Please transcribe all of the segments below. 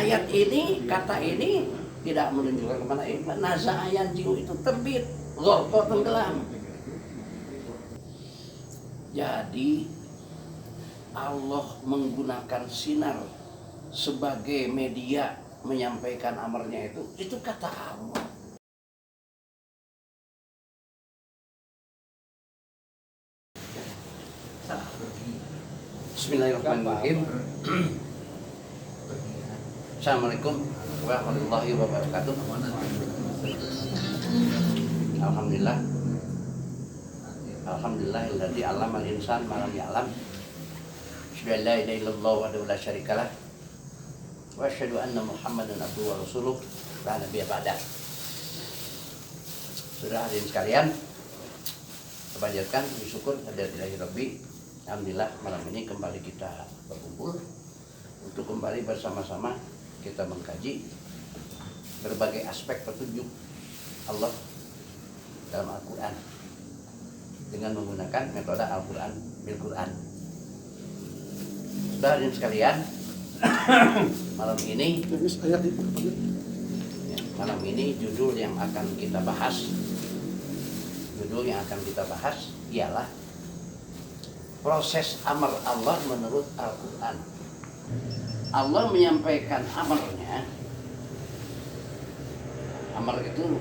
ayat ini, kata ini tidak menunjukkan kepada iman. Naza'a yanzi'u itu terbit, gharqa tenggelam. Jadi Allah menggunakan sinar sebagai media menyampaikan amarnya itu kata Allah. Bismillahirrahmanirrahim. Assalamualaikum warahmatullahi wabarakatuh. Alhamdulillah. Alhamdulillahilladzi 'allamal insana ma lam ya'lam. Asyhadu an la ilaha illallah wahdahu la syarikalah. Wa asyhadu anna Muhammadan abduhu wa rasuluh la nabiyya ba'dah. Saudara hadirin sekalian, kita panjatkan puji syukur kehadirat Rabbi. Alhamdulillah malam ini kembali kita berkumpul untuk kembali bersama-sama kita mengkaji berbagai aspek petunjuk Allah dalam Al-Quran dengan menggunakan metode Al-Quran bil Quran. Saudara dan sekalian, malam ini judul yang akan kita bahas ialah proses amar Allah menurut Al-Quran. Allah menyampaikan amarnya. Amar itu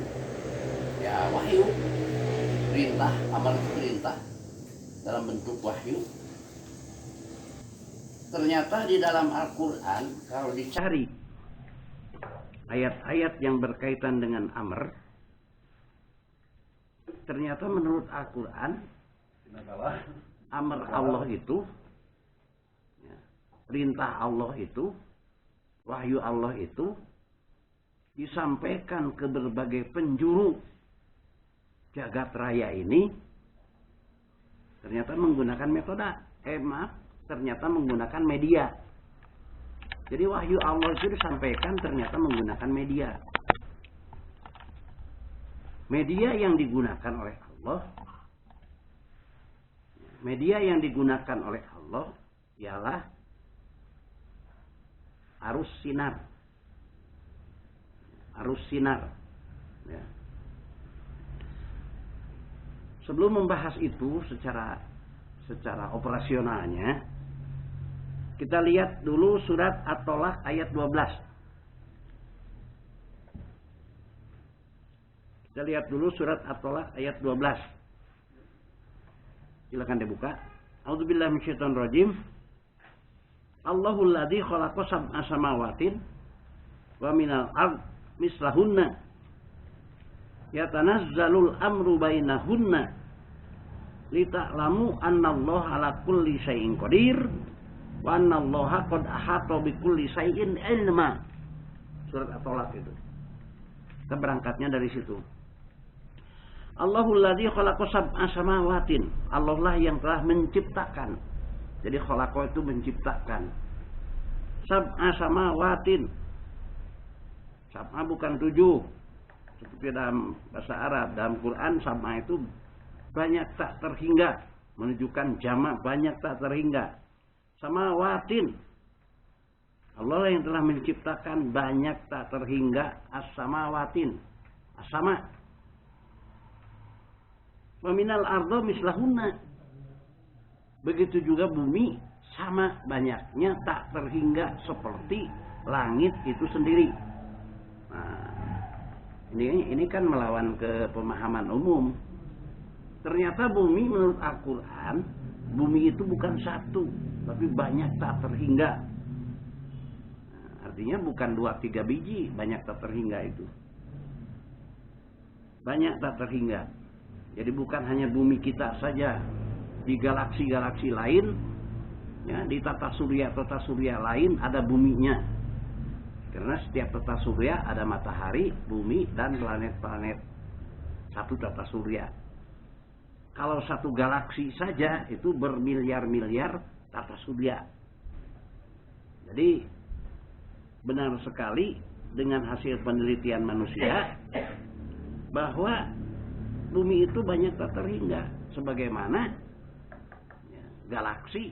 ya wahyu, perintah. Amar itu perintah dalam bentuk wahyu. Ternyata di dalam Al-Quran kalau dicari ayat-ayat yang berkaitan dengan amar, ternyata menurut Al-Quran amar Allah itu, perintah Allah itu, wahyu Allah itu disampaikan ke berbagai penjuru jagat raya ini ternyata menggunakan metode, ternyata menggunakan media. Jadi wahyu Allah itu disampaikan ternyata menggunakan media. Media yang digunakan oleh Allah, ialah arus sinar. Ya. Sebelum membahas itu secara operasionalnya, kita lihat dulu surat At-Tolaq ayat 12. Kita lihat dulu surat At-Tolaq ayat 12. Silakan dibuka. A'udzubillahi minasyaitonir rajim. Allahul ladzi khalaqa sab'a samawatin wa minal ard mislahunna yatanazzalul amru bainahunna lita'lamu annallaha ala kulli syai'in qadir wa annallaha qad ahata bikulli syai'in ilma. Surat At-Tolaq itu. Kita berangkatnya dari situ. Allahul ladzi khalaqa sab'a samawatin. Allah lah yang telah menciptakan. Jadi khalaqa itu menciptakan. Sab'a samawatin. Sab'a bukan 7. Seperti dalam bahasa Arab, dalam Quran sab'a itu banyak tak terhingga, menunjukkan jamak banyak tak terhingga. Samawatin. Allah lah yang telah menciptakan banyak tak terhingga as-samawatin. As-sama. Wa minal ardo mislahunna. Begitu juga bumi sama banyaknya tak terhingga seperti langit itu sendiri. Nah, ini kan melawan ke pemahaman umum. Ternyata bumi menurut Al-Quran, bumi itu bukan satu, tapi banyak tak terhingga. Nah, artinya bukan 2-3 biji, banyak tak terhingga itu. Banyak tak terhingga. Jadi bukan hanya bumi kita saja. Di galaksi-galaksi lain, ya, di tata surya lain ada buminya. Karena setiap tata surya ada matahari, bumi, dan planet-planet. Satu tata surya. Kalau satu galaksi saja itu bermiliar-miliar tata surya. Jadi benar sekali dengan hasil penelitian manusia bahwa bumi itu banyak tak terhingga. Sebagaimana galaksi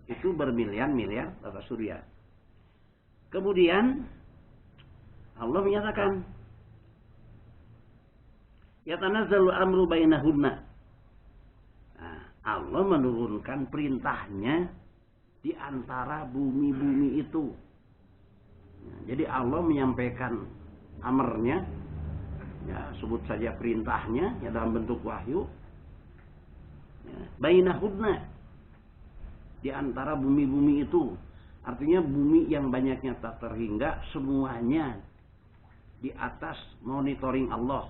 itu bermiliar-miliar tata surya. Kemudian Allah menyatakan, yatanazzalu amru bainahunna. Nah, Allah menurunkan perintahnya di antara bumi-bumi itu. Nah, jadi Allah menyampaikan amarnya, ya, sebut saja perintahnya, ya, dalam bentuk wahyu, ya, bainahunna, di antara bumi-bumi itu. Artinya bumi yang banyaknya tak terhingga, semuanya di atas monitoring Allah,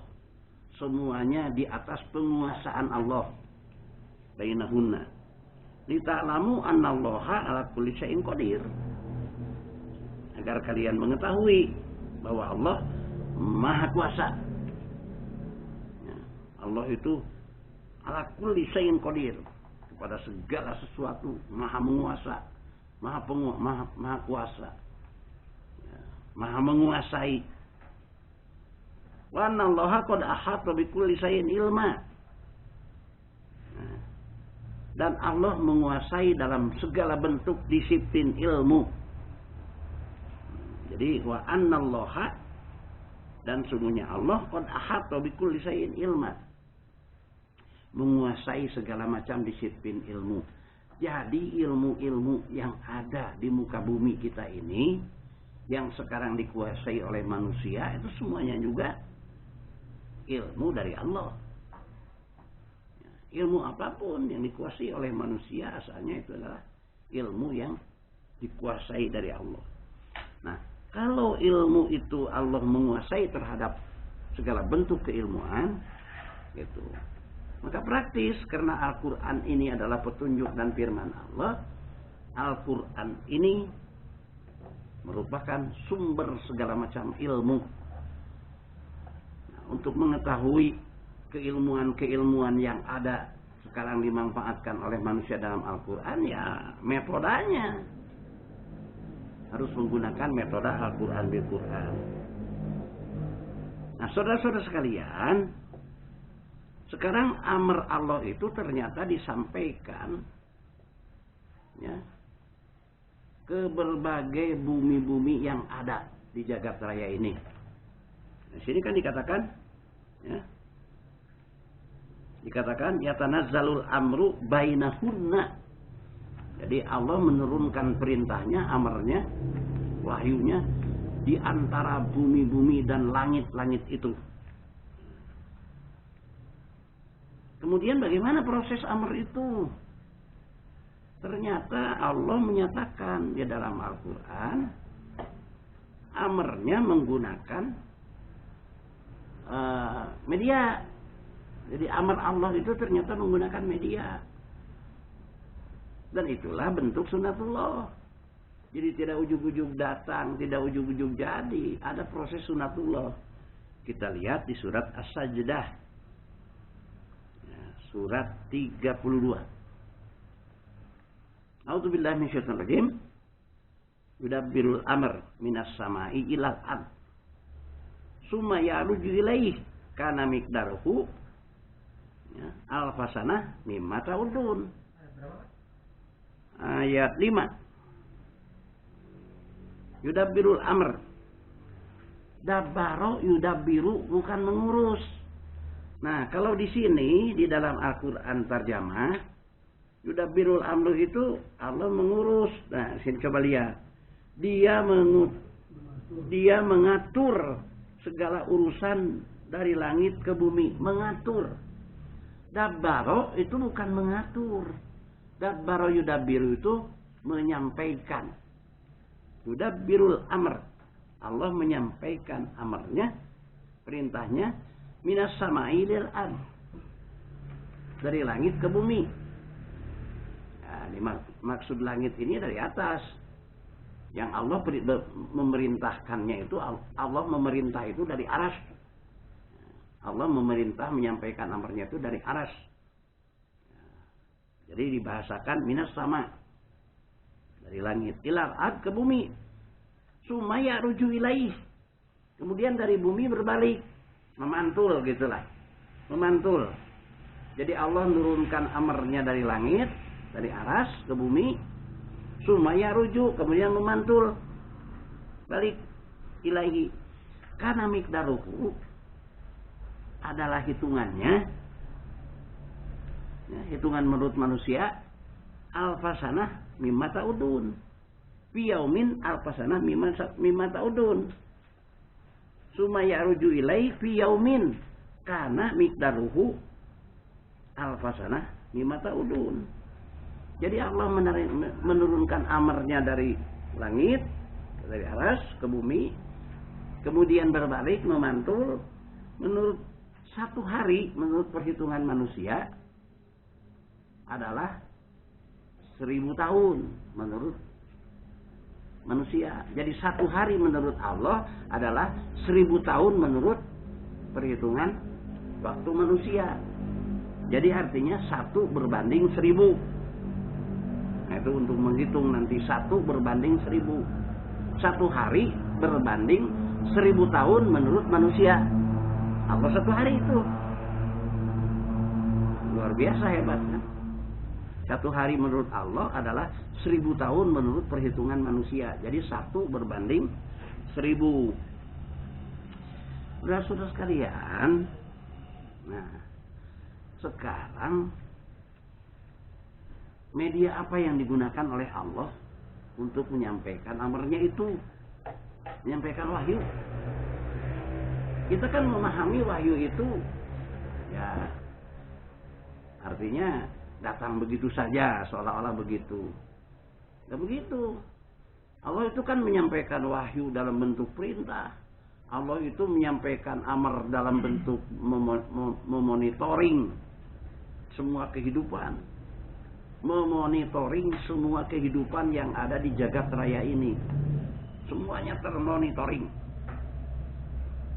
semuanya di atas penguasaan Allah. Bainahunna lita'lamu annallaha ala kulli syai'in qadir, agar kalian mengetahui bahwa Allah Maha Kuasa. Ya, Allah itu ala kulli syai'in qadir, kepada segala sesuatu Maha menguasa, Maha kuasa, ya, Maha menguasai. Wa annallaha qad ahata bikulli syai'in ilma. Nah, dan Allah menguasai dalam segala bentuk disiplin ilmu. Jadi wa annallaha, dan sungguhnya Allah qad ahata bikulli syai'in ilma, menguasai segala macam disiplin ilmu. Jadi ilmu-ilmu yang ada di muka bumi kita ini, yang sekarang dikuasai oleh manusia, itu semuanya juga ilmu dari Allah. Ilmu apapun yang dikuasai oleh manusia, asalnya itu adalah ilmu yang dikuasai dari Allah. Nah, kalau ilmu itu Allah menguasai terhadap segala bentuk keilmuan, gitu, maka praktis, karena Al-Quran ini adalah petunjuk dan firman Allah. Al-Quran ini merupakan sumber segala macam ilmu. Nah, untuk mengetahui keilmuan-keilmuan yang ada sekarang dimanfaatkan oleh manusia dalam Al-Quran, ya metodenya harus menggunakan metode Al-Quran bil Quran. Nah, saudara-saudara sekalian, sekarang amar Allah itu ternyata disampaikan, ya, ke berbagai bumi-bumi yang ada di jagat raya ini. Di sini kan dikatakan, ya, dikatakan yatanazzalul amru bainahunna. Jadi Allah menurunkan perintahnya, amarnya, wahyunya di antara bumi-bumi dan langit-langit itu. Kemudian bagaimana proses amar itu? Ternyata Allah menyatakan di dalam Al-Quran, amarnya menggunakan media. Jadi amar Allah itu ternyata menggunakan media. Dan itulah bentuk sunatullah. Jadi tidak ujug-ujug datang, tidak ujug-ujug jadi. Ada proses sunatullah. Kita lihat di surat As-Sajdah. Surat 32. A'udzubillahi minasyaitonir rajim. Yudabbirul amr minas sama'i ilal ard. Summa ya'ruju ilaihi kana miqdaruhu, ya, alfasanah mimma ta'udun. Ayat 5. Yudabbirul amr. Dabbaro yudabbiru, bukan mengurus. Nah, kalau di sini di dalam Al-Quran terjemah, yudabbirul amru itu Allah mengurus. Nah, sini coba lihat. Dia mengatur segala urusan dari langit ke bumi, mengatur. Dabbaro itu bukan mengatur. Dabbaro yudabbiru itu menyampaikan. Yudabbirul amr, Allah menyampaikan amarnya, perintahnya, minas sama'i lil ard, dari langit ke bumi. Nah, maksud langit ini dari atas. Yang Allah memerintahkannya itu, Allah memerintah itu dari aras. Allah memerintah menyampaikan amarnya itu dari aras. Jadi dibahasakan minas sama, dari langit, ilal ard, ke bumi. Sumaya ruju ilaih, kemudian dari bumi berbalik, memantul gitulah, memantul. Jadi Allah menurunkan amarnya dari langit, dari aras ke bumi, sumaya ruju, kemudian memantul. balik ilaihi. Karena miqdaruhu adalah hitungannya, ya, hitungan menurut manusia, alfasanah mimma ta'udun. Fi yaumin alfasanah mimma ta'udun. Summa ya'ruju ilaihi fi yaumin karena miqdaruhu alfasanah mimma ta'udun. Jadi Allah menurunkan amarnya dari langit, dari aras ke bumi, kemudian berbalik memantul. Menurut satu hari, menurut perhitungan manusia adalah 1000 tahun menurut manusia. Jadi satu hari menurut Allah adalah 1000 tahun menurut perhitungan waktu manusia. Jadi artinya 1 berbanding 1000. Nah, itu untuk menghitung nanti 1 berbanding 1000. Satu hari berbanding 1000 tahun menurut manusia. Allah satu hari itu luar biasa hebatnya. Satu hari menurut Allah adalah 1000 tahun menurut perhitungan manusia. Jadi 1 berbanding 1000. Saudara-saudara sekalian, nah sekarang media apa yang digunakan oleh Allah untuk menyampaikan amarnya itu? Menyampaikan wahyu. Kita kan memahami wahyu itu, ya artinya datang begitu saja, seolah-olah begitu. Tidak begitu. Allah itu kan menyampaikan wahyu dalam bentuk perintah. Allah itu menyampaikan amar dalam bentuk memonitoring semua kehidupan. Memonitoring semua kehidupan yang ada di jagat raya ini. Semuanya termonitoring.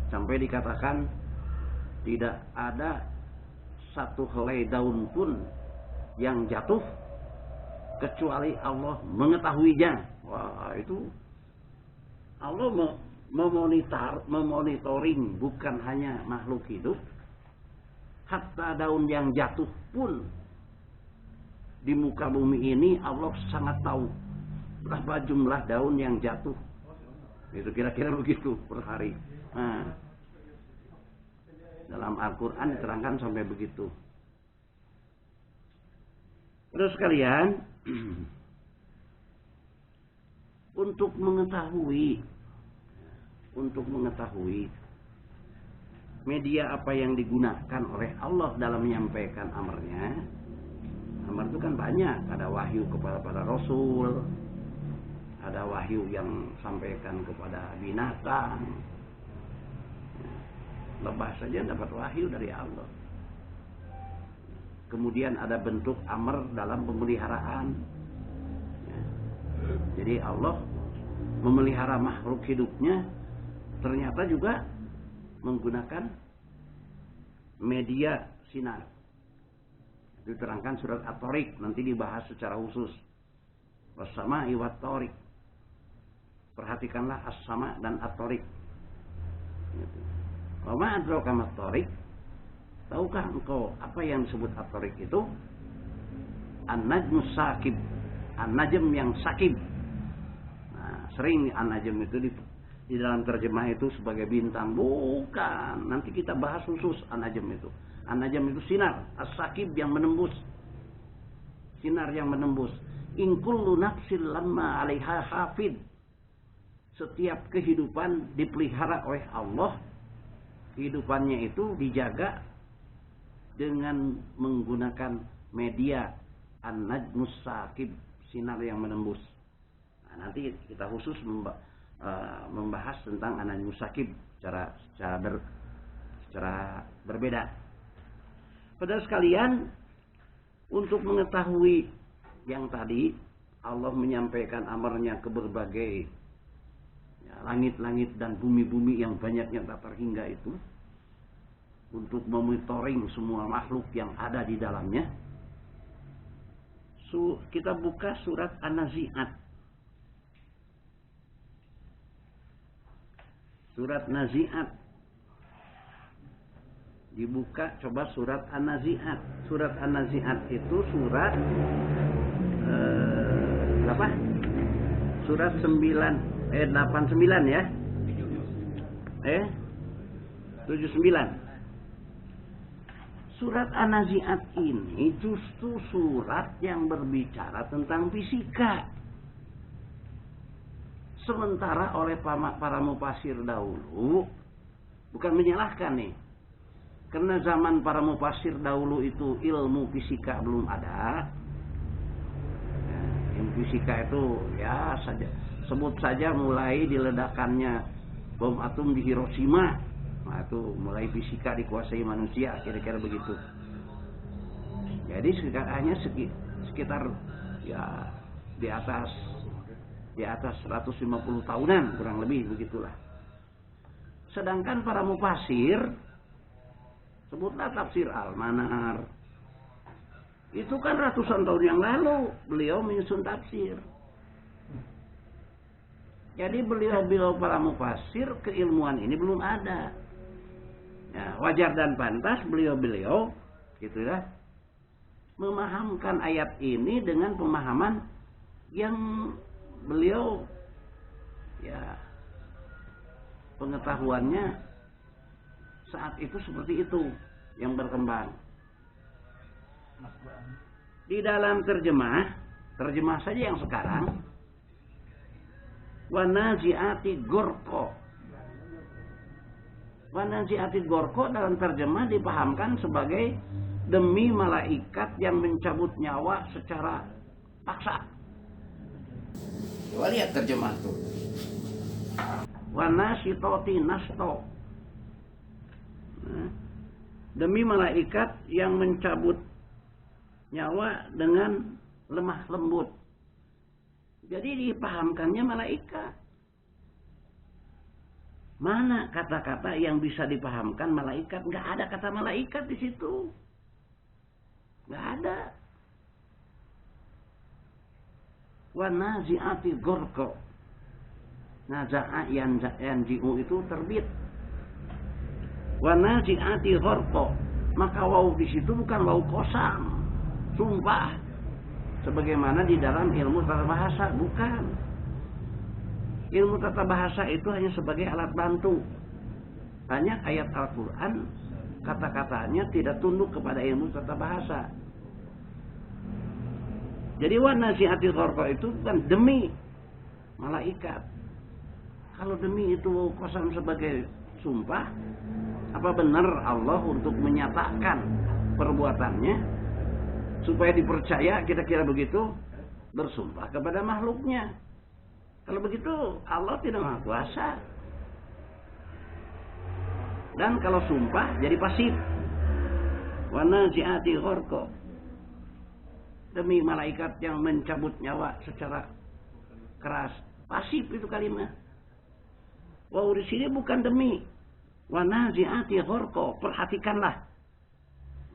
Sampai dikatakan tidak ada satu helai daun pun yang jatuh kecuali Allah mengetahuinya. Wah, itu Allah memonitoring bukan hanya makhluk hidup, hatta daun yang jatuh pun di muka bumi ini Allah sangat tahu berapa jumlah daun yang jatuh. Itu kira-kira begitu per hari. Nah, dalam Al-Quran diterangkan sampai begitu. Terus kalian untuk mengetahui media apa yang digunakan oleh Allah dalam menyampaikan amarnya. Amar itu kan banyak, ada wahyu kepada para rasul, ada wahyu yang sampaikan kepada binatang. Lebah saja dapat wahyu dari Allah. Kemudian ada bentuk amar dalam pemeliharaan. Ya. Jadi Allah memelihara makhluk hidupnya ternyata juga menggunakan media sinar. Itu diterangkan surat At-Tariq, nanti dibahas secara khusus. Was-sama'i wat-tariq. Perhatikanlah as-sama dan at-tariq. Gitu. Wa ma adraka mat-tariq? Tahukah engkau apa yang disebut at-tariq itu? An-najmus sakib. An-najm yang sakib. Nah, sering an-najm itu di dalam terjemah itu sebagai bintang. Bukan. Nanti kita bahas khusus an-najm itu. An-najm itu sinar. As-sakib yang menembus. Sinar yang menembus. In kullu nafsin lamma 'alaiha hafid. Setiap kehidupan dipelihara oleh Allah. Kehidupannya itu dijaga dengan menggunakan media an-najmus sakib, sinar yang menembus. Nah, nanti kita khusus membahas tentang an-najmus sakib secara berbeda. Saudara sekalian, untuk mengetahui yang tadi Allah menyampaikan amarnya ke berbagai langit-langit dan bumi-bumi yang banyaknya tak terhingga itu, untuk memonitoring semua makhluk yang ada di dalamnya. Kita buka surat An-Nazi'at. Surat Nazi'at. Dibuka coba surat An-Nazi'at. Surat An-Nazi'at itu surat berapa? Surat 9. Ayat 89 ya. 79. Surat An-Nazi'at ini justru surat yang berbicara tentang fisika. Sementara oleh para mufasir dahulu, bukan menyalahkan nih, karena zaman para mufasir dahulu itu ilmu fisika belum ada. Ilmu fisika itu ya saja, sebut saja mulai diledakannya bom atom di Hiroshima, nah itu mulai fisika dikuasai manusia, kira-kira begitu. Jadi hanya sekitar ya di atas 150 tahunan kurang lebih begitulah. Sedangkan para mufasir, sebutlah tafsir Al-Manar, itu kan ratusan tahun yang lalu beliau menyusun tafsir. Jadi beliau para mufasir keilmuan ini belum ada. Ya, wajar dan pantas beliau gitu ya, memahamkan ayat ini dengan pemahaman yang beliau ya pengetahuannya saat itu seperti itu yang berkembang. Di dalam terjemah saja yang sekarang, Wanazi'ati Gorko. Wanazi'ati Gorko dalam terjemah dipahamkan sebagai demi malaikat yang mencabut nyawa secara paksa. Coba lihat terjemah tuh. Wanasitoti nasto. Demi malaikat yang mencabut nyawa dengan lemah lembut. Jadi dipahamkannya malaikat. Mana kata-kata yang bisa dipahamkan malaikat? Nggak ada kata malaikat di situ. Nggak ada. Wanazi'ati gorko. Naza'a yanji'u itu terbit. Wanazi'ati gorko. Maka waw di situ bukan waw kosam, sumpah, sebagaimana di dalam ilmu tata bahasa, bukan. Ilmu tata bahasa itu hanya sebagai alat bantu. Banyak ayat Al-Quran kata-katanya tidak tunduk kepada ilmu tata bahasa. Jadi wanazi'ati gorko itu bukan demi malaikat. Kalau demi itu kosam sebagai sumpah, apa benar Allah untuk menyatakan perbuatannya supaya dipercaya, kira-kira begitu, bersumpah kepada makhluknya? Kalau begitu Allah tidak maha kuasa. Dan kalau sumpah jadi pasif. Wanazi'ati gorko. Demi malaikat yang mencabut nyawa secara keras. Pasif itu kalimat. Wow, di sini bukan demi. Wanazi'ati gorko. Perhatikanlah.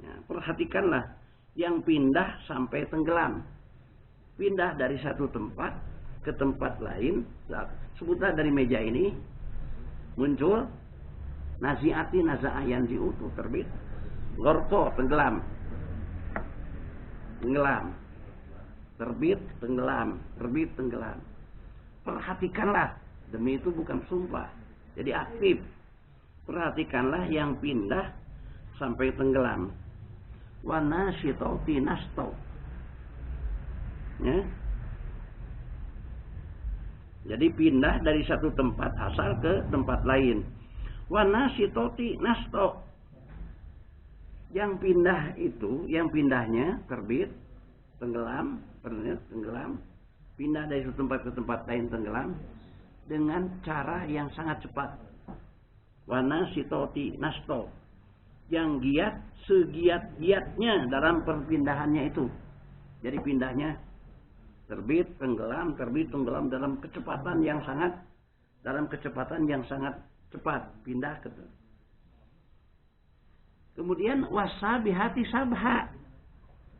Ya, perhatikanlah. Yang pindah sampai tenggelam. Pindah dari satu tempat ke tempat lain. Sebutlah dari meja ini. Muncul. Nazi'ati naza'a yanzi'u itu terbit. Gorko, tenggelam. Tenggelam, terbit, tenggelam, terbit, tenggelam. Perhatikanlah, demi itu bukan sumpah, jadi aktif. Perhatikanlah yang pindah sampai tenggelam. Wanasitoti nasto. Ya. Jadi pindah dari satu tempat asal ke tempat lain. Wanasitoti nasto. Yang pindah itu, yang pindahnya terbit, tenggelam, tenggelam, pindah dari satu tempat ke tempat lain tenggelam dengan cara yang sangat cepat. Wanasitoti nasto. Yang giat segiat-giatnya dalam perpindahannya itu. Jadi pindahnya terbit, tenggelam dalam kecepatan yang sangat cepat pindah ke. Kemudian wasabihati sabha.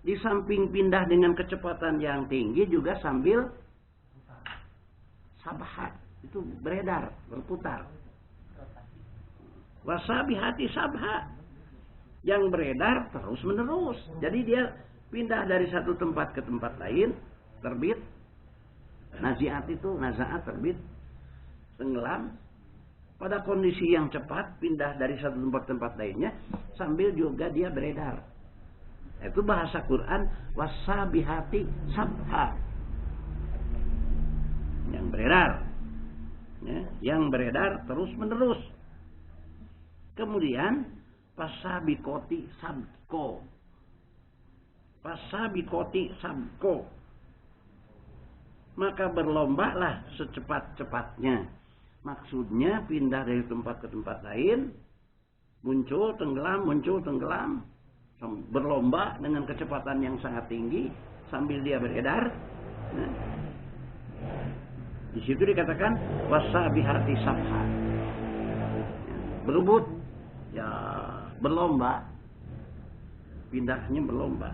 Di samping pindah dengan kecepatan yang tinggi juga sambil sabha. Itu beredar, berputar. Wasabihati sabha. Yang beredar terus menerus. Jadi dia pindah dari satu tempat ke tempat lain. Terbit. Nazi'at itu, naza'at terbit. tenggelam pada kondisi yang cepat, pindah dari satu tempat ke tempat lainnya, sambil juga dia beredar. Itu bahasa Quran, wasabihati sabha, yang beredar, ya, yang beredar terus menerus. Kemudian pasabikoti sabko, pasabikoti sabko, maka berlombalah secepat-cepatnya. Maksudnya pindah dari tempat ke tempat lain, muncul tenggelam, berlomba dengan kecepatan yang sangat tinggi sambil dia beredar. Nah, di situ dikatakan wasabihati sabha, berebut, ya berlomba, pindahnya berlomba.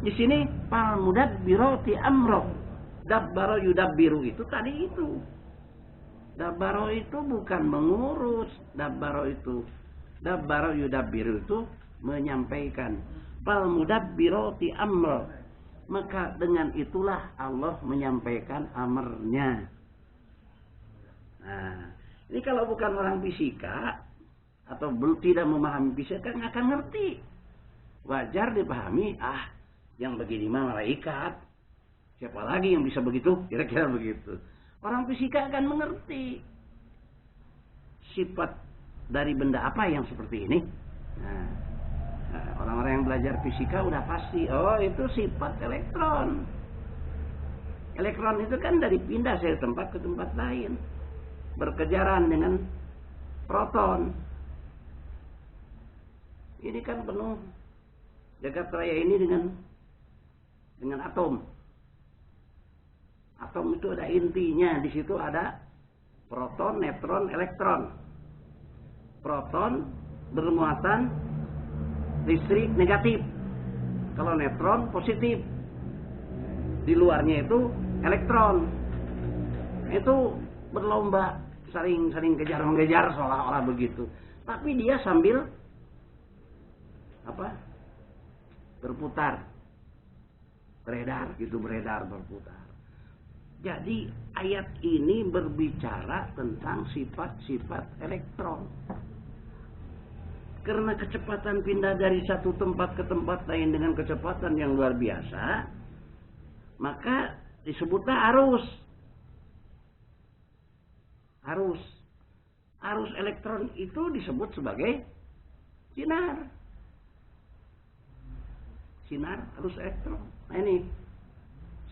Di sini pal mudabbirati amro, dabbaro yudabbiru itu tadi itu. Dabbaro itu bukan mengurus, dabbaro yudabbiru itu menyampaikan. Pal mudabbirati amro, maka dengan itulah Allah menyampaikan amarnya. Nah, ini kalau bukan orang fisika atau belum tidak memahami fisika nggak akan ngerti. Wajar dipahami, yang begini mah malaikat. Siapa lagi yang bisa begitu? Kira-kira begitu. Orang fisika akan mengerti sifat dari benda apa yang seperti ini. Nah, orang-orang yang belajar fisika udah pasti, oh itu sifat elektron. Elektron itu kan dari pindah dari tempat ke tempat lain, berkejaran dengan proton. Ini kan penuh jagat raya ini dengan atom. Atom itu ada intinya, di situ ada proton, neutron, elektron. Proton bermuatan listrik negatif. Kalau neutron positif. Di luarnya itu elektron. Itu berlomba, saling kejar-mengejar seolah-olah begitu. Tapi dia sambil berputar. Beredar, berputar. Jadi ayat ini berbicara tentang sifat-sifat elektron. Karena kecepatan pindah dari satu tempat ke tempat lain dengan kecepatan yang luar biasa, maka disebutlah arus. Arus elektron itu disebut sebagai sinar. Sinar, arus elektron. Nah ini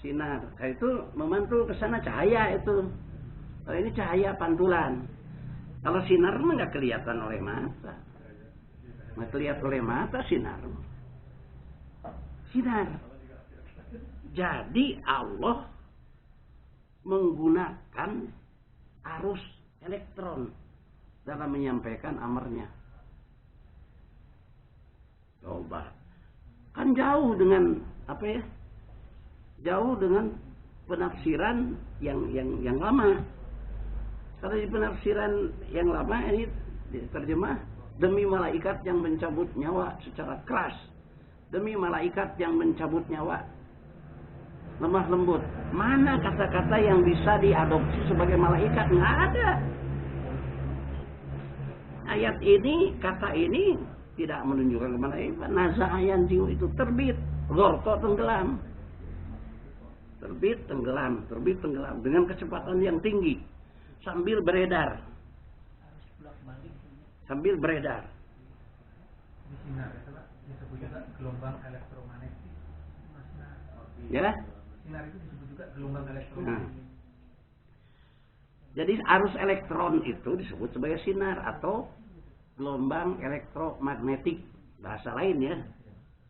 sinar, itu memantul ke sana cahaya itu. Kalau ini cahaya pantulan. Kalau sinar mah nggak kelihatan oleh mata, nggak kelihatan oleh mata sinar. Jadi Allah menggunakan arus elektron dalam menyampaikan amarnya. Coba, kan jauh dengan jauh dengan penafsiran yang lama. Kalau di penafsiran yang lama ini terjemah demi malaikat yang mencabut nyawa secara keras, demi malaikat yang mencabut nyawa lemah lembut. Mana kata-kata yang bisa diadopsi sebagai malaikat? Nggak ada. Ayat ini, kata ini tidak menunjukkan malaikat. Nazahayan jiwa itu terbit, gorko tenggelam. Terbit tenggelam dengan kecepatan yang tinggi sambil beredar. Di sinar itu disebut juga gelombang elektromagnetik. Ya? Sinar itu disebut juga gelombang elektromagnetik. Jadi arus elektron itu disebut sebagai sinar atau gelombang elektromagnetik. Bahasa lain ya.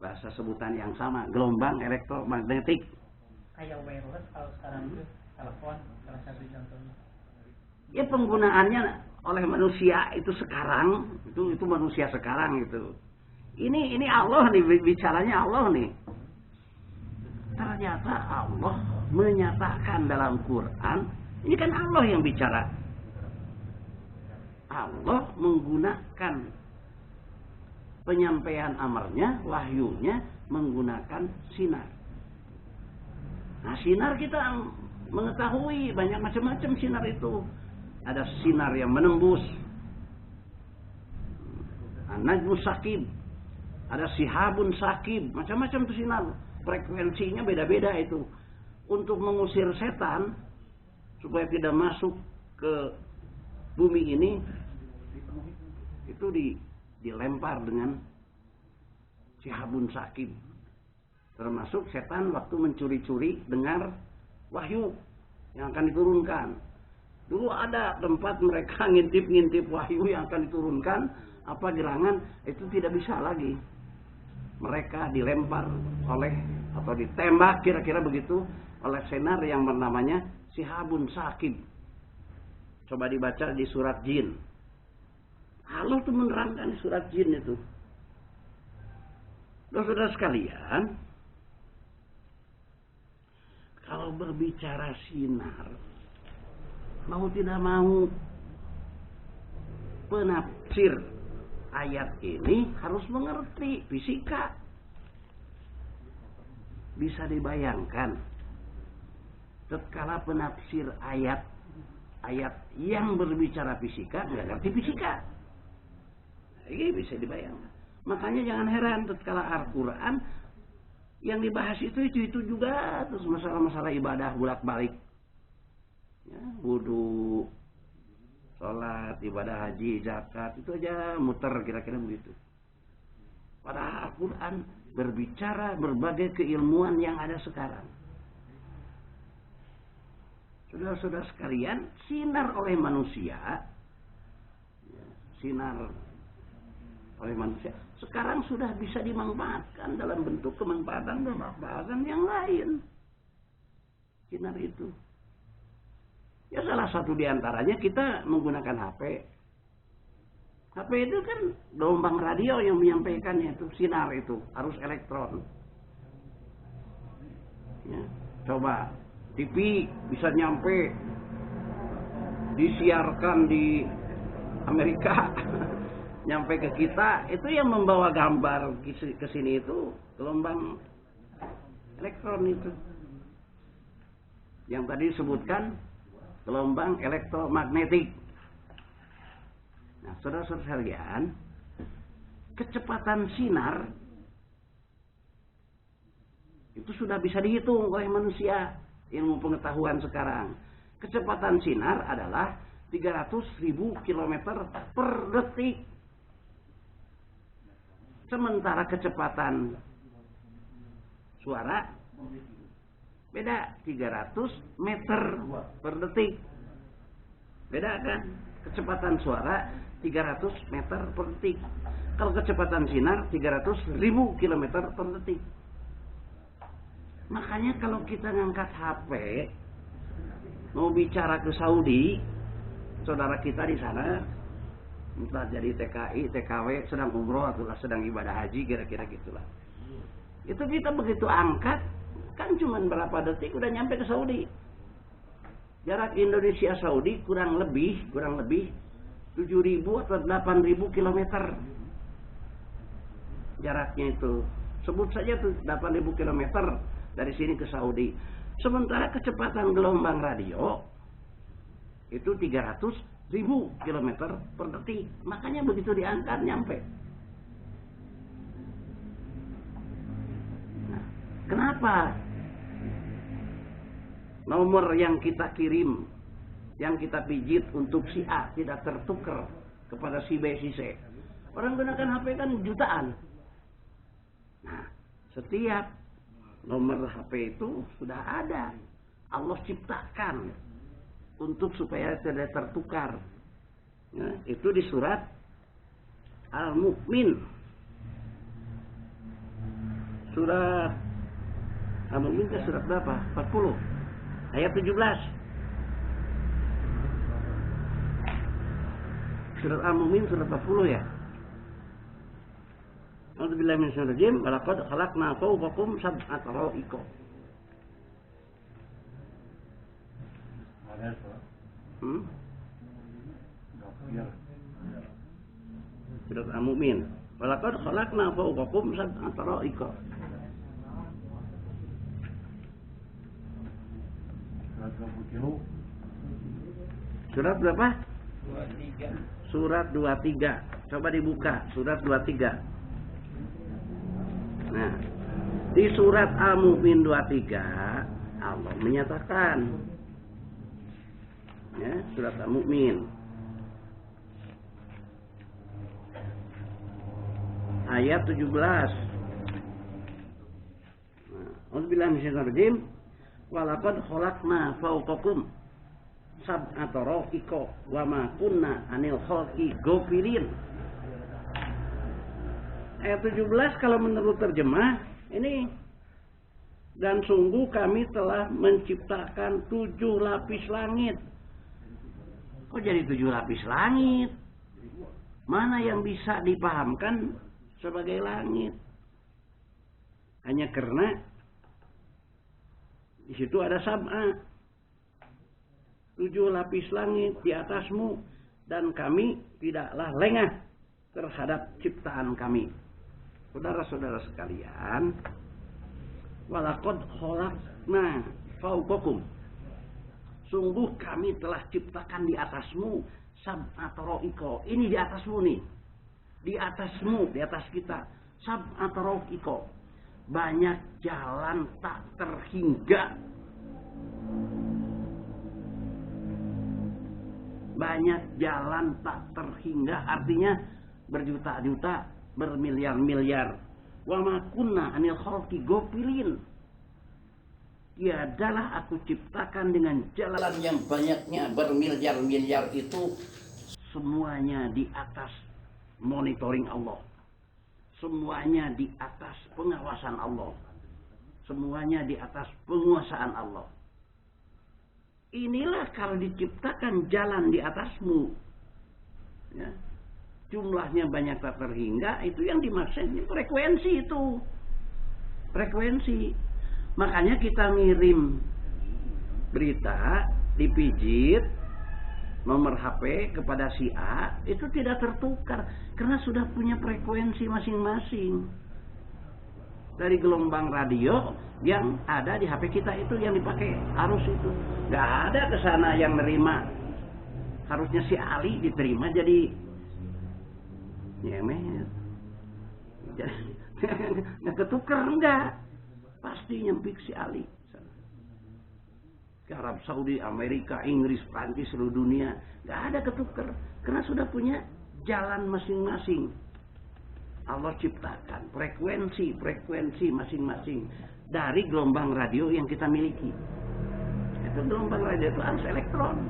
Bahasa sebutan yang sama, gelombang elektromagnetik. Kayak wireless kalau sekarang itu telepon salah satu contohnya. Ya penggunaannya oleh manusia itu sekarang, itu manusia sekarang itu. Ini Allah nih, bicaranya Allah nih. Ternyata Allah menyatakan dalam Quran, ini kan Allah yang bicara. Allah menggunakan penyampaian amarnya, wahyunya menggunakan sinar. Nah, sinar kita mengetahui banyak macam-macam sinar itu. ada sinar yang menembus. An-najmu sakib, ada sihabun sakib, macam-macam tuh sinar. Frekuensinya beda-beda itu. Untuk mengusir setan supaya tidak masuk ke bumi ini, itu dilempar dengan sihabun sakib. Termasuk setan waktu mencuri-curi dengar wahyu yang akan diturunkan. Dulu ada tempat mereka ngintip-ngintip wahyu yang akan diturunkan, apa gerangan, itu tidak bisa lagi. Mereka dilempar oleh atau ditembak kira-kira begitu oleh sinar yang bernamanya sihabun sakib. Coba dibaca di surat jin. Allah tuh menerangkan di surat jin itu. Saudara sekalian, kalau berbicara sinar, mau tidak mau penafsir ayat ini harus mengerti fisika. Bisa dibayangkan tatkala penafsir ayat yang berbicara fisika nggak ngerti fisika. Ini bisa dibayangkan. Makanya jangan heran tatkala Al-Quran yang dibahas itu juga, terus masalah-masalah ibadah bolak-balik, ya, wudu, sholat, ibadah haji, zakat, itu aja muter kira-kira begitu. Padahal Al-Quran berbicara berbagai keilmuan yang ada sekarang. Saudara-saudara sekalian, sinar oleh manusia sekarang sudah bisa dimanfaatkan dalam bentuk kemanfaatan yang lain. Sinar itu, ya salah satu diantaranya kita menggunakan HP. HP itu kan gelombang radio yang menyampaikannya itu, sinar itu, arus elektron. Ya, coba TV bisa nyampe, disiarkan di Amerika, nyampe ke kita, itu yang membawa gambar ke sini itu gelombang elektron itu. Yang tadi disebutkan gelombang elektromagnetik. Nah, saudara-saudara sekalian, kecepatan sinar itu sudah bisa dihitung oleh manusia, ilmu pengetahuan sekarang. Kecepatan sinar adalah 300.000 km per detik. Sementara kecepatan suara beda, 300 meter per detik. Beda kan? Kecepatan suara 300 meter per detik. Kalau kecepatan sinar 300.000 km per detik. Makanya kalau kita ngangkat HP mau bicara ke Saudi, saudara kita di sana, entah jadi TKI, TKW, sedang umroh atau sedang ibadah haji, kira-kira gitulah. Itu kita begitu angkat, kan cuma berapa detik udah nyampe ke Saudi. Jarak Indonesia Saudi kurang lebih 7.000 atau 8.000 kilometer. Jaraknya itu, sebut saja tuh 8.000 kilometer dari sini ke Saudi. Sementara kecepatan gelombang radio itu 300.000 km per detik. Makanya begitu diangkat nyampe. Nah, kenapa nomor yang kita kirim, yang kita pijit untuk si A tidak tertukar kepada si B, si C? Orang gunakan HP kan jutaan. Nah, setiap nomor HP itu sudah ada. Allah ciptakan untuk supaya tidak tertukar. Ya, itu di surat Al-Mu'min. Surat Al-Mu'min ke surat berapa? 40. Ayat 17. Surat Al-Mu'min surat 40 ya. A'udzubillahi minasyaitonir rajim. Walaqad khalaqna fawqakum sab'a tara'iq. Surat Al-Mu'min. Walaqad khalaqna fawqakum sab'a tara'iq. Surat berapa? 23. Surat 23. Coba dibuka surat 23. Nah, di surat Al-Mu'min 23 Allah menyatakan, ya, surat Al-Mu'min ayat 17. Auzubillahi minasyaitonir rajim. Walaqad khalaqna fawqakum sab'a tara'iqa wa ma kunna 'anil khalqi ghafilin. Ayat 17 kalau menurut terjemah ini, dan sungguh kami telah menciptakan 7 lapis langit. Kok jadi 7 lapis langit? Mana yang bisa dipahamkan sebagai langit? Hanya karena di situ ada sab'a, 7 lapis langit di atasmu, dan kami tidaklah lengah terhadap ciptaan kami. Saudara-saudara sekalian, walaqad khalaqna fawqakum, sungguh kami telah ciptakan di atasmu sab'a tara'iqa. Ini di atasmu nih. Di atasmu, di atas kita. Sab'a tara'iqa. Banyak jalan tak terhingga. Banyak jalan tak terhingga, artinya berjuta-juta, bermiliar-miliar. Wa ma kunna 'anil khalqi ghafilin. Tiadalah aku ciptakan dengan jalan yang banyaknya bermiliar-miliar itu semuanya di atas monitoring Allah. Semuanya di atas pengawasan Allah. Semuanya di atas penguasaan Allah. Inilah kalau diciptakan jalan di atasmu, ya, jumlahnya banyak tak terhingga, itu yang dimaksudnya frekuensi itu. Frekuensi. Makanya kita ngirim berita, dipijit nomor HP kepada si A, itu tidak tertukar karena sudah punya frekuensi masing-masing. Dari gelombang radio yang ada di HP kita itu yang dipakai arus itu. Gak ada ke sana yang nerima. Harusnya si Ali diterima jadi nyemet. Jadi nggak ketukar, enggak. Pasti nyempik si Ali. Ke Arab Saudi, Amerika, Inggris, Prancis, seluruh dunia. Gak ada ketukar. Karena sudah punya jalan masing-masing. Allah ciptakan frekuensi masing-masing dari gelombang radio yang kita miliki. Itu gelombang radio itu arus elektron.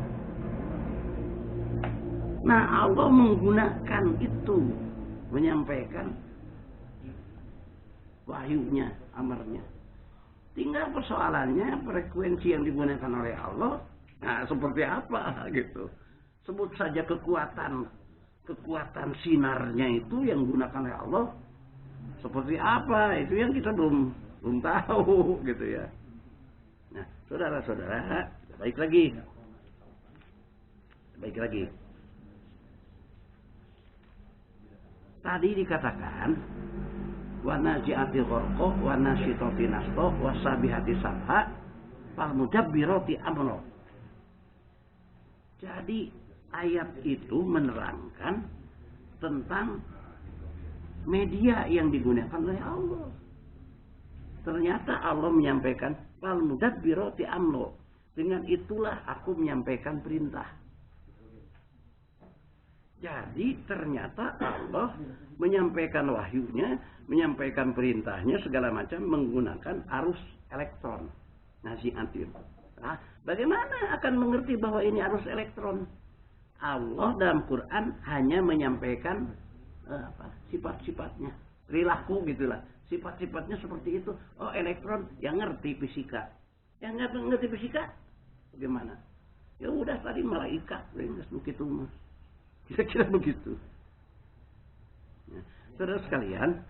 Nah, Allah menggunakan itu menyampaikan wahyunya, amarnya. Tinggal persoalannya frekuensi yang digunakan oleh Allah, nah seperti apa gitu. Sebut saja kekuatan sinarnya itu yang digunakan oleh Allah seperti apa, itu yang kita belum tahu gitu ya. Nah, saudara-saudara, baik lagi. Tadi dikatakan wa nazi'ati gharqa wa nasyitati nashta wa sabihati sabha fal mudabbirati amra. Jadi ayat itu menerangkan tentang media yang digunakan oleh Allah. Ternyata Allah menyampaikan fal mudabbirati amra. Dengan itulah aku menyampaikan perintah. Jadi ternyata Allah menyampaikan wahyunya, menyampaikan perintahnya segala macam menggunakan arus elektron. Nazi'atin. Nah, bagaimana akan mengerti bahwa ini arus elektron? Allah dalam Quran hanya menyampaikan sifat-sifatnya, perilaku gitulah. Sifat-sifatnya seperti itu. Oh, elektron yang ngerti fisika. Yang nggak ngerti fisika bagaimana? Ya udah tadi malaikat, enggak begitu mas. Kira-kira begitu. Ya, saudara sekalian,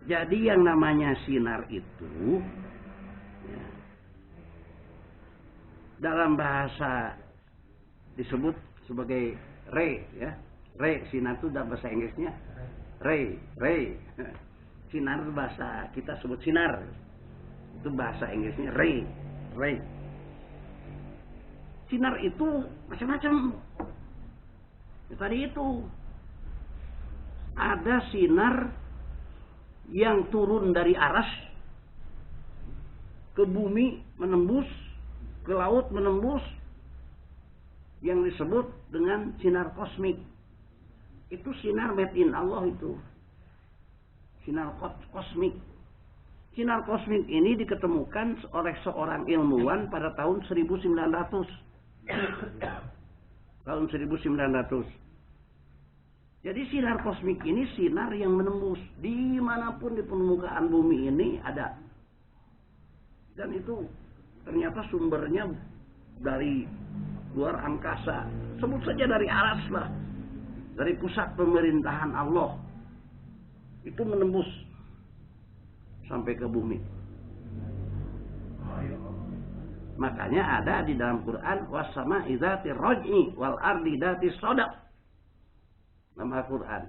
jadi yang namanya sinar itu ya, dalam bahasa disebut sebagai ray, ya. Ray, sinar itu dalam bahasa Inggrisnya ray. Sinar bahasa kita sebut sinar. Itu bahasa Inggrisnya ray. sinar itu macam-macam. Ya, tadi itu ada sinar yang turun dari aras ke bumi menembus, ke laut menembus, yang disebut dengan sinar kosmik. Itu sinar made in Allah itu. Sinar kosmik. Sinar kosmik ini diketemukan oleh seorang ilmuwan pada tahun 1900. Tahun 1900. Jadi sinar kosmik ini sinar yang menembus dimanapun di permukaan bumi ini ada. Dan itu ternyata sumbernya dari luar angkasa. Sebut saja dari aras lah. Dari pusat pemerintahan Allah. Itu menembus sampai ke bumi. Makanya ada di dalam Quran was-sama'i dzatir raj'i wal ardi dzatis sadaq. Nama Quran.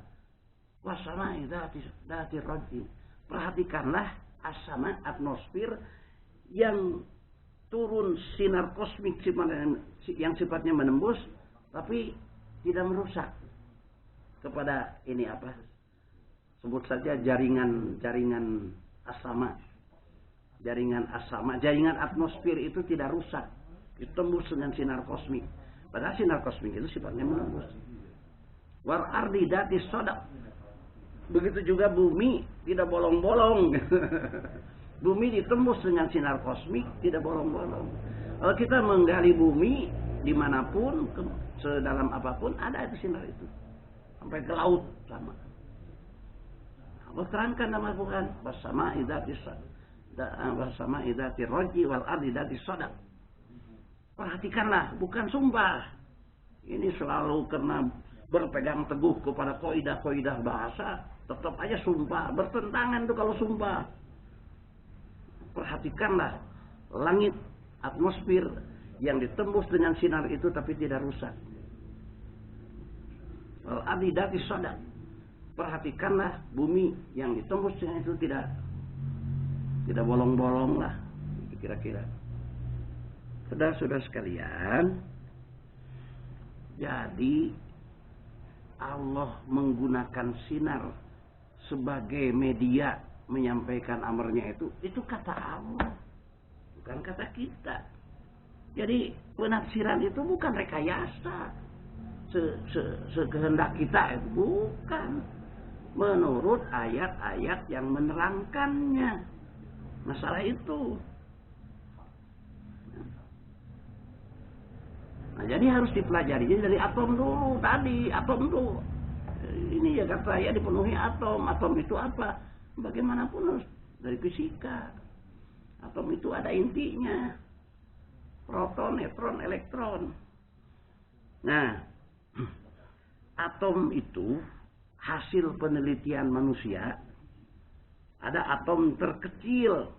Was-sama'i dzatir raj'i. Perhatikanlah as-sama' atmosfer yang turun sinar kosmik yang sifatnya menembus tapi tidak merusak kepada ini apa? Sebut saja jaringan as-sama'. Jaringan atmosfer itu tidak rusak, ditembus dengan sinar kosmik. Padahal sinar kosmik itu sifatnya menembus. War ardi dzatis sadaq. Begitu juga bumi tidak bolong-bolong. Bumi ditembus dengan sinar kosmik, tidak bolong-bolong. Kalau kita menggali bumi dimanapun, sedalam apapun, ada itu sinar itu. Sampai ke laut sama. Allah terangkan dalam Al-Quran, was-sama'i dzatir raj'i wal ardi dzatis sadaq. Perhatikanlah, bukan sumpah. Ini selalu karena berpegang teguh kepada kaidah-kaidah bahasa, tetap aja sumpah. Bertentangan tuh kalau sumpah. Perhatikanlah langit, atmosfer yang ditembus dengan sinar itu tapi tidak rusak. Wal ardi dzatis sadaq. Perhatikanlah bumi yang ditembus dengan itu tidak bolong-bolong lah, kira-kira. Saudara-saudara sekalian, jadi Allah menggunakan sinar sebagai media menyampaikan amarnya itu kata Allah, bukan kata kita. Jadi penafsiran itu bukan rekayasa sekehendak kita, itu bukan. Menurut ayat-ayat yang menerangkannya masalah itu. Nah, jadi harus dipelajari. Jadi dari atom dulu tadi, atom dulu. Ini ya kata saya dipenuhi atom. Atom itu apa? Bagaimanapun harus dari fisika. Atom itu ada intinya. Proton, neutron, elektron. Nah, atom itu hasil penelitian manusia. Ada atom terkecil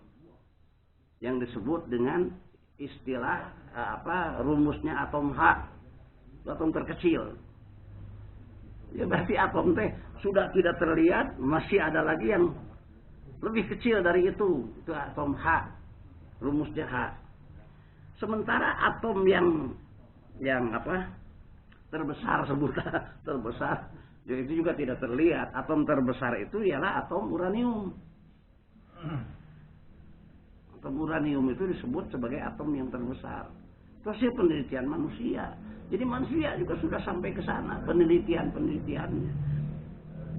yang disebut dengan istilah rumusnya atom H. Atom terkecil. Ya berarti atom teh sudah tidak terlihat, masih ada lagi yang lebih kecil dari itu atom H. Rumusnya H. Sementara atom yang terbesar terbesar, itu juga tidak terlihat. Atom terbesar itu ialah atom uranium. Atom uranium itu disebut sebagai atom yang terbesar. Itu hasil penelitian manusia. Jadi manusia juga sudah sampai ke sana penelitiannya.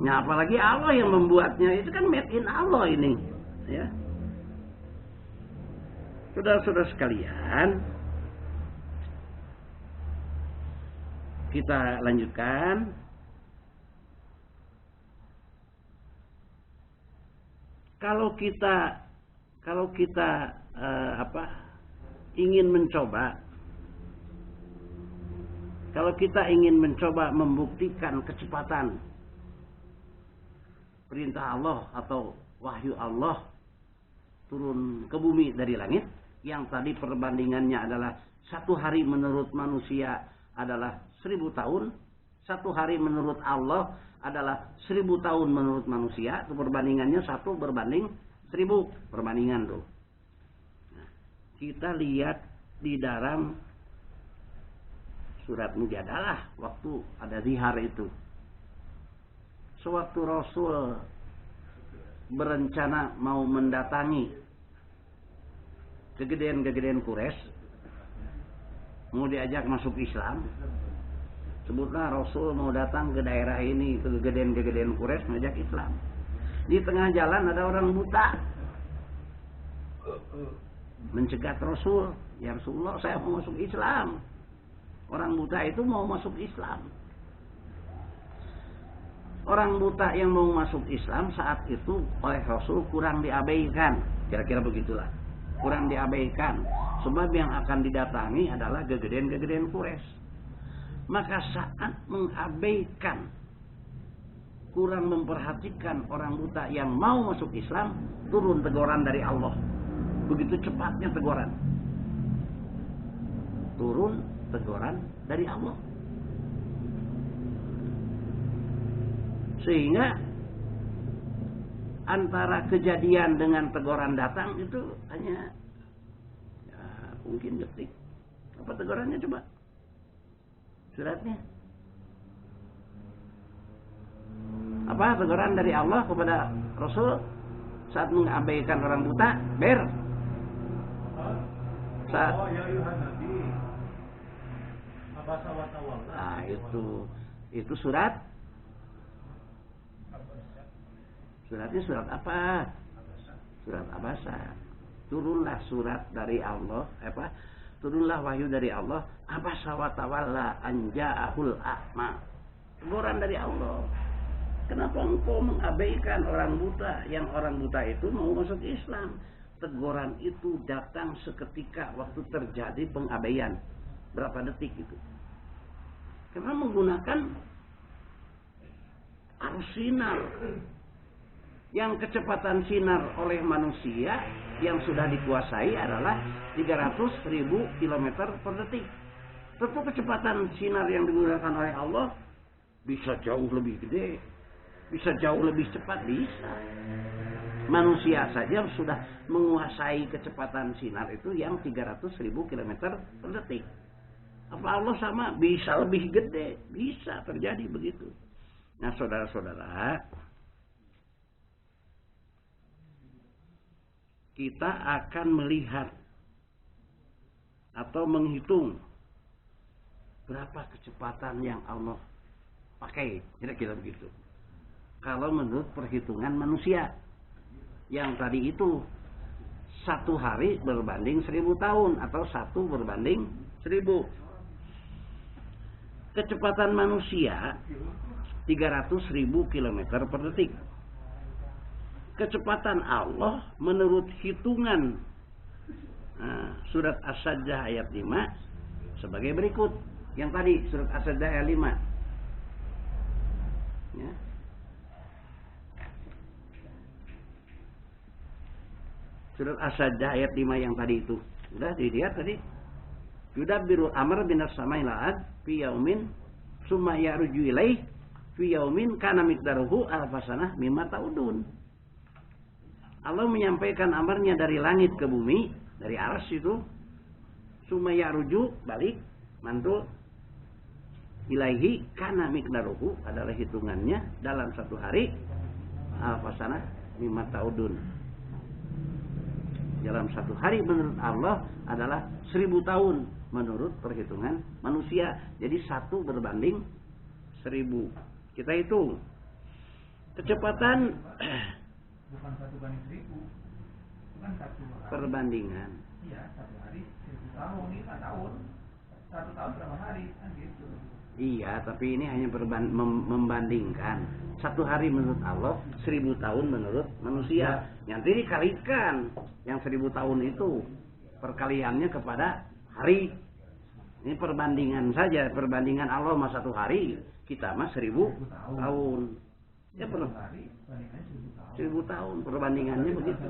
Nah, apalagi Allah yang membuatnya, itu kan made in Allah ini, ya. Saudara-saudara sekalian, kita lanjutkan. Kalau kita ingin mencoba membuktikan kecepatan perintah Allah atau wahyu Allah turun ke bumi dari langit, yang tadi perbandingannya adalah 1 hari menurut manusia adalah 1000 tahun, 1 hari menurut Allah adalah 1000 tahun menurut manusia. Itu perbandingannya 1 berbanding 1000 perbandingan tuh. Nah, kita lihat di dalam surat Mujadalah waktu ada zihar itu. Sewaktu Rasul berencana mau mendatangi kegedean-kegedean Quraisy, mau diajak masuk Islam. Sebutlah Rasul mau datang ke daerah ini, ke kegedean-kegedean Quraisy mengajak Islam. Di tengah jalan ada orang buta mencegat Rasul, ya Rasulullah, saya mau masuk Islam. Orang buta itu mau masuk Islam. Orang buta yang mau masuk Islam saat itu oleh Rasul kurang diabaikan. Kira-kira begitulah. Kurang diabaikan. Sebab yang akan didatangi adalah kegedean-kegedean Quraisy. Maka saat mengabaikan, kurang memperhatikan orang buta yang mau masuk Islam, turun teguran dari Allah. Begitu cepatnya teguran. Turun teguran dari Allah. Sehingga antara kejadian dengan teguran datang itu hanya ya, mungkin detik. Apa tegurannya coba? Suratnya. Apa teguran dari Allah kepada Rasul saat mengabaikan orang buta? Ber. Saat nah, itu surat. Suratnya surat apa? Surat Abasa. Turunlah surat dari Allah, turunlah wahyu dari Allah. Abasa wa tawalla an ja'ahul a'ma. Teguran dari Allah. Kenapa engkau mengabaikan orang buta? Yang orang buta itu mau masuk Islam. Teguran itu datang seketika waktu terjadi pengabaian. Berapa detik itu? Karena menggunakan arus sinar. Yang kecepatan sinar oleh manusia yang sudah dikuasai adalah 300.000 km per detik. Tentu kecepatan sinar yang digunakan oleh Allah bisa jauh lebih gede, bisa jauh lebih cepat, bisa. Manusia saja sudah menguasai kecepatan sinar itu yang 300.000 km per detik. Apa Allah sama? Bisa lebih gede, bisa terjadi begitu. Nah, saudara-saudara, kita akan melihat atau menghitung berapa kecepatan yang Allah pakai, kira-kira begitu. Kalau menurut perhitungan manusia yang tadi itu 1 hari berbanding 1000 tahun atau 1 berbanding 1000. Kecepatan manusia 300.000 km per detik. Kecepatan Allah menurut hitungan surat As-Sajdah ayat 5 sebagai berikut. Yang tadi surat As-Sajdah ayat 5. Ya. Surat As-Sajdah ayat 5 yang tadi itu. Sudah dilihat tadi. Yudabbiru amr binas samai la'ad fi yaumin summa ya'ruju ilaih fi yaumin kana miqdaruhu alfasanah mimma ta'udun. Allah menyampaikan amarnya dari langit ke bumi, dari arsy itu, sumaya rujuk, balik, mantul, ilaihi, kana miqdaruhu, adalah hitungannya dalam 1 hari, alfasana, mimma ta'udun. Dalam 1 hari menurut Allah adalah 1000 tahun menurut perhitungan manusia. Jadi 1 berbanding 1000. Kita hitung. Kecepatan bukan 1 banding 1000, bukan 1 hari. Perbandingan. Iya, 1 hari 1000 tahun, ini 4 tahun. 1 tahun berapa hari, kan gitu. Iya, tapi ini hanya membandingkan. 1 hari menurut Allah, 1000 tahun menurut manusia. Nanti dikalikan yang 1000 tahun itu, perkaliannya kepada hari. Ini perbandingan saja, perbandingan Allah sama 1 hari, kita mah 1000 tahun. Ya perlu. 1000 tahun perbandingannya begitu.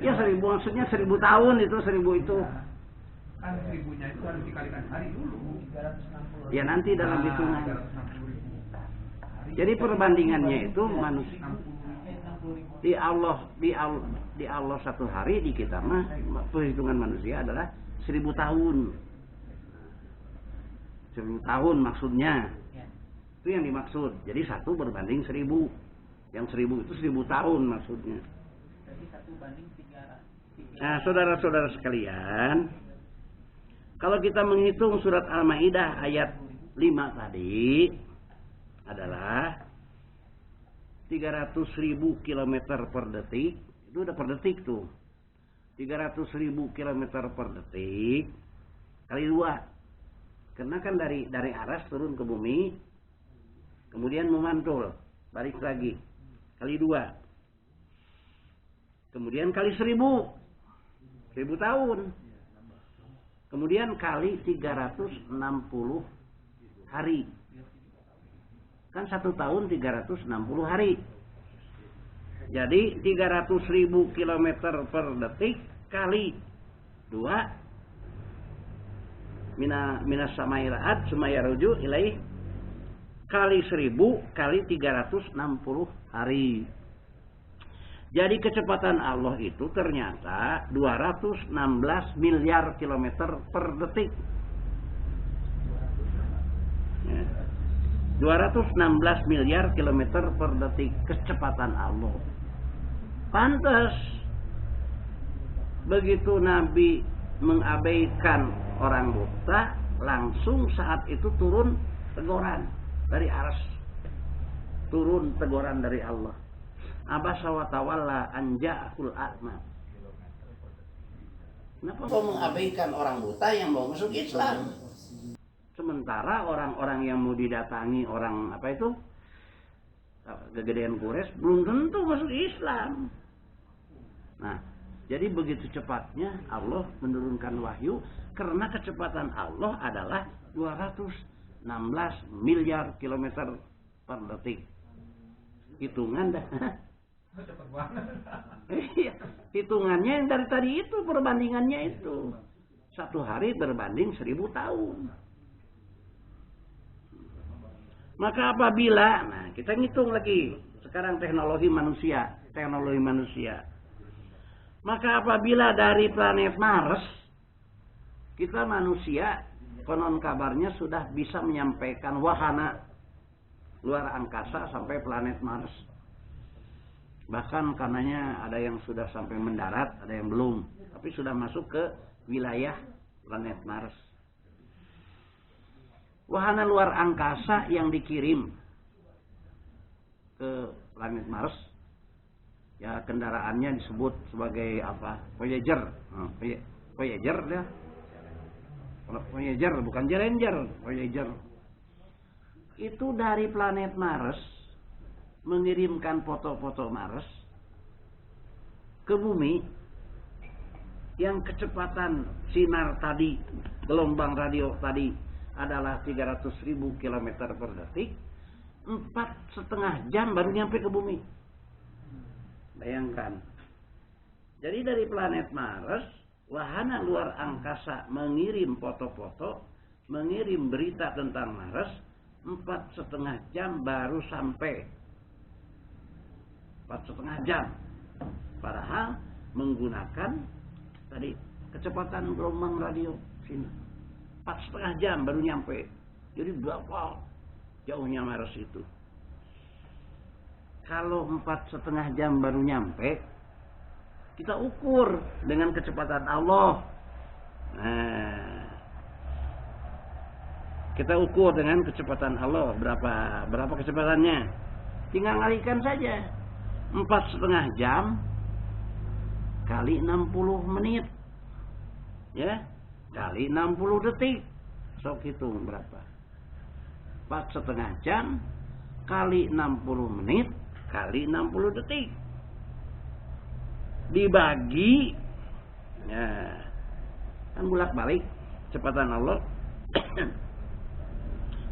Ya 1000 maksudnya 1000 tahun itu 1000 itu. Kan 1000-nya itu harus dikalikan hari dulu. 360. Ya nanti dalam hitungan. Jadi perbandingannya itu manusia. Di Allah 1 hari, di kita mah perhitungan manusia adalah 1000 tahun. 1000 tahun maksudnya. Ya. Itu yang dimaksud. Jadi 1 berbanding 1000. Yang 1000 itu 1000 tahun maksudnya. Jadi 1 banding 3. Nah, saudara-saudara sekalian, kalau kita menghitung surat Al-Maidah ayat 5 tadi adalah 300.000 km per detik. Itu udah per detik tuh. 300.000 km per detik kali 2. Karena kan dari aras turun ke bumi, kemudian memantul, balik lagi kali 2. Kemudian kali 1000 tahun. Kemudian kali 360 hari. Kan 1 tahun 360 hari. Jadi 300.000 km per detik kali 2 minas samai ra'at sumaya ruju ilaih kali 1000 kali 360 hari. Jadi kecepatan Allah itu ternyata 216 miliar kilometer per detik. 216 miliar kilometer per detik kecepatan Allah. Pantas begitu Nabi mengabaikan orang buta, langsung saat itu turun teguran dari arsy. Turun teguran dari Allah. Abasa wa tawalla an ja'ahul a'ma. Kenapa kau mengabaikan orang buta yang mau masuk Islam? Sementara orang-orang yang mau didatangi orang apa itu kegedean Quraisy belum tentu masuk Islam. Nah, jadi begitu cepatnya Allah menurunkan wahyu karena kecepatan Allah adalah 216 miliar kilometer per detik. Hitungan dah. Hitungannya yang dari tadi itu, perbandingannya itu 1 hari berbanding 1000 tahun. Maka apabila, nah kita ngitung lagi sekarang teknologi manusia. Maka apabila dari planet Mars kita manusia konon kabarnya sudah bisa menyampaikan wahana luar angkasa sampai planet Mars. Bahkan karenanya ada yang sudah sampai mendarat, ada yang belum, tapi sudah masuk ke wilayah planet Mars. Wahana luar angkasa yang dikirim ke planet Mars, ya kendaraannya disebut sebagai apa? Voyager. Voyager ya. Voyager bukan Challenger, Voyager. Itu dari planet Mars mengirimkan foto-foto Mars ke bumi yang kecepatan sinar tadi, gelombang radio tadi adalah 300.000 km per detik, 4,5 jam baru nyampe ke bumi. Bayangkan. Jadi dari planet Mars, wahana luar angkasa mengirim foto-foto, mengirim berita tentang Mars, 4,5 jam baru sampai. 4,5 jam. Padahal menggunakan tadi kecepatan gelombang radio sini. 4,5 jam baru nyampe. Jadi berapa jauhnya Mars itu? Kalau 4,5 jam baru nyampe, kita ukur dengan kecepatan Allah. Nah, kita ukur dengan kecepatan Allah berapa kecepatannya? Tinggal ngalikan saja. 4,5 jam kali 60 menit, ya, kali 60 detik. Sok hitung berapa? 4,5 jam kali 60 menit kali 60 detik dibagi, ya, kan bolak-balik kecepatan Allah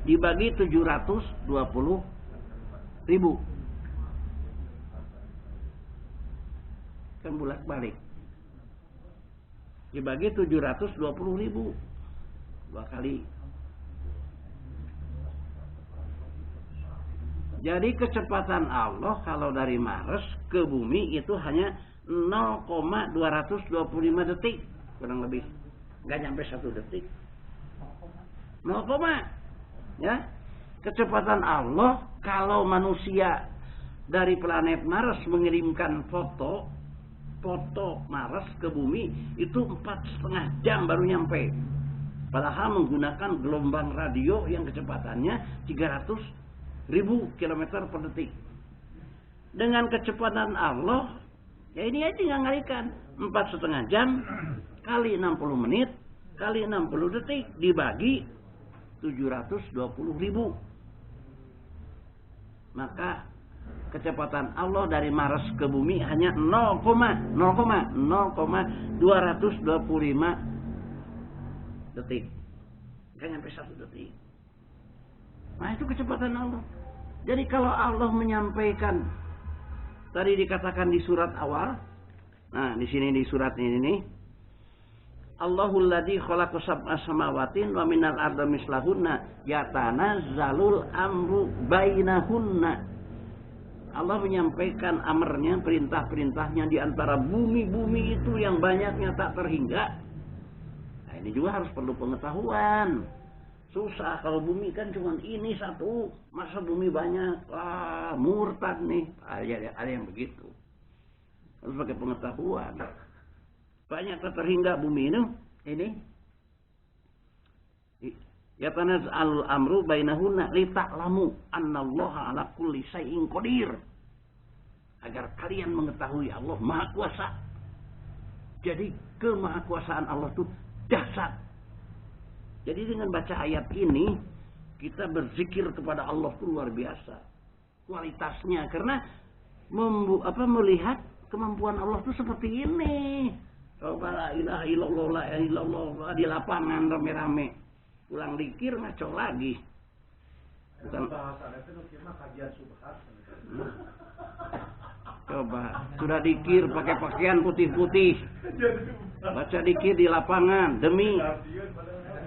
dibagi 720.000, kan bolak-balik dibagi 720.000 2 kali. Jadi kecepatan Allah kalau dari Mars ke bumi itu hanya 0,225 detik kurang lebih, nggak nyampe 1 detik. Ya. Kecepatan Allah kalau manusia dari planet Mars mengirimkan foto Mars ke bumi itu 4,5 jam baru nyampe. Padahal menggunakan gelombang radio yang kecepatannya 300.000 km per detik. Dengan kecepatan Allah, ya ini aja nggak ngalikan 4,5 jam kali 60 menit kali 60 detik dibagi 720.000. Maka kecepatan Allah dari Mars ke bumi hanya 0,225 detik. Kan sampai 1 detik. Nah, itu kecepatan Allah. Jadi kalau Allah menyampaikan, tadi dikatakan di surat awal, nah di sini di surat ini nih, Allahul ladzi khalaqa sab'a samawatin wa minal ardi mislahunna yatanazzalul amru bainahunna. Allah menyampaikan amarnya, perintah-perintahnya di antara bumi-bumi itu yang banyaknya tak terhingga. Nah, ini juga harus perlu pengetahuan. Susah kalau bumi kan cuma ini satu, masa bumi banyak, wah murtad nih, ada yang begitu. Harus pakai pengetahuan. Banyak tak terhingga bumi ini. Ya tanazalul amru bainahunna lita'lamu annallaha ala kulli syai'in qadir. Agar kalian mengetahui Allah Maha Kuasa. Jadi kemahakuasaan Allah itu dahsyat. Jadi dengan baca ayat ini kita berzikir kepada Allah itu luar biasa kualitasnya, karena melihat kemampuan Allah itu seperti ini. Coba la ilaha illallah, la ilaha illallah di lapangan rame-rame, pulang dikir ngaco lagi. Bukan bahasa itu kira kajian subhat. Coba sudah dikir pakai pakaian putih-putih, baca dikir di lapangan demi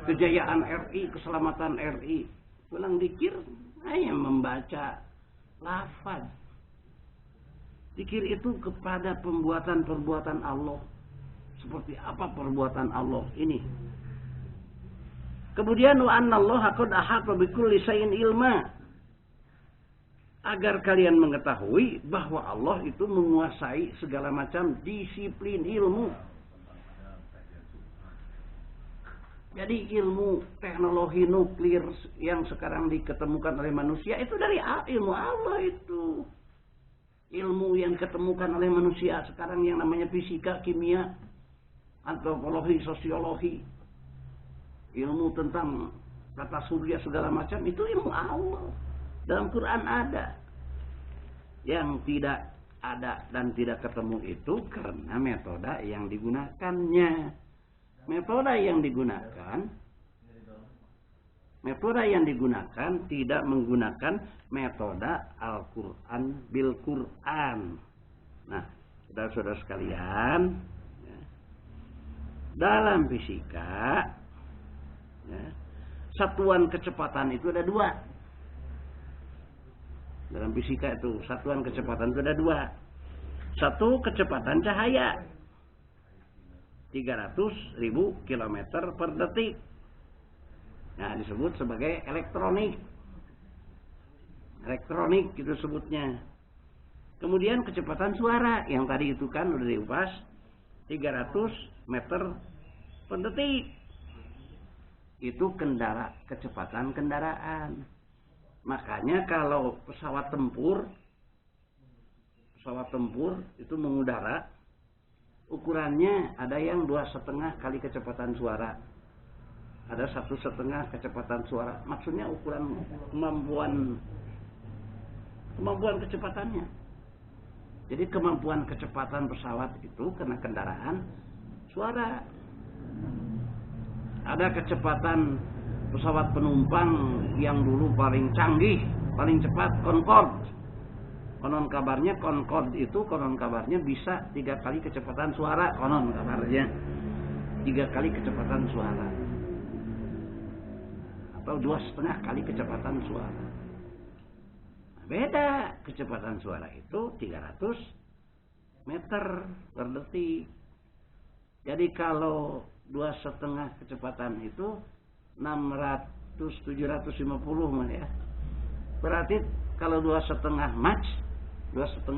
kejayaan RI, keselamatan RI. Pulang dikir hanya membaca lafaz. Dikir itu kepada perbuatan Allah. Seperti apa perbuatan Allah ini? Kemudian wa annallaha qad ahata bikulli syai'in ilma. Agar kalian mengetahui bahwa Allah itu menguasai segala macam disiplin ilmu. Jadi ilmu teknologi nuklir yang sekarang diketemukan oleh manusia itu dari ilmu Allah itu. Ilmu yang diketemukan oleh manusia sekarang yang namanya fisika, kimia, antropologi, sosiologi, ilmu tentang tata surya segala macam itu ilmu Allah. Dalam Quran ada. Yang tidak ada dan tidak ketemu itu karena metode yang digunakannya. Metode yang digunakan tidak menggunakan metode Al-Quran bil Quran. Nah, saudara-saudara sekalian, ya, dalam fisika, ya, satuan kecepatan itu ada 2. Dalam fisika itu satuan kecepatan itu ada 2. Satu kecepatan cahaya 300.000 km per detik. Nah, disebut sebagai elektronik. Elektronik itu sebutnya. Kemudian kecepatan suara yang tadi itu kan udah diupas 300 meter per detik. Itu kecepatan kendaraan. Makanya kalau pesawat tempur itu mengudara, ukurannya ada yang 2,5 kali kecepatan suara, ada 1,5 kecepatan suara. Maksudnya ukuran kemampuan kecepatannya. Jadi kemampuan kecepatan pesawat itu karena kendaraan suara. Ada kecepatan pesawat penumpang yang dulu paling canggih, paling cepat, Concorde. Konon kabarnya bisa 3 kali kecepatan suara. Konon kabarnya 3 kali kecepatan suara, atau 2,5 kali kecepatan suara. Beda, kecepatan suara itu 300 meter per detik. Jadi kalau 2,5 kecepatan itu 750 mah ya. Berarti kalau 2,5 Mach, 2,5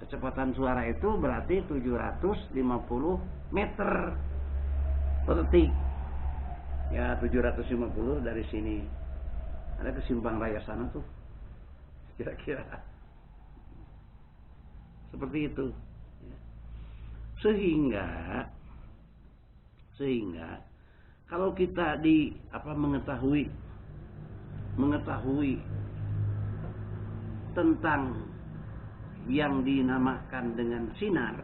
kecepatan suara itu berarti 750 meter per detik. Ya 750 dari sini. Ada ke Simpang Raya sana tuh. Kira-kira seperti itu. Sehingga kalau kita mengetahui tentang yang dinamakan dengan sinar,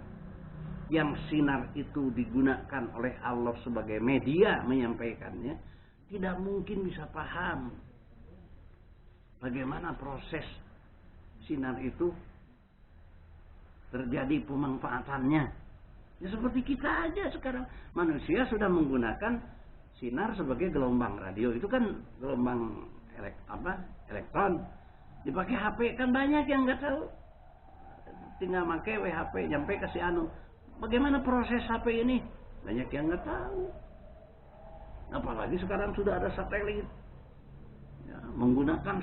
yang sinar itu digunakan oleh Allah sebagai media menyampaikannya, tidak mungkin bisa paham bagaimana proses sinar itu terjadi pemanfaatannya. Ya seperti kita aja sekarang, manusia sudah menggunakan sinar sebagai gelombang radio. Itu kan gelombang elektron. Dipakai HP kan banyak yang nggak tahu. Tinggal pakai HP nyampe ke si anu. Bagaimana proses HP ini? Banyak yang nggak tahu. Apalagi sekarang sudah ada satelit. Ya, menggunakan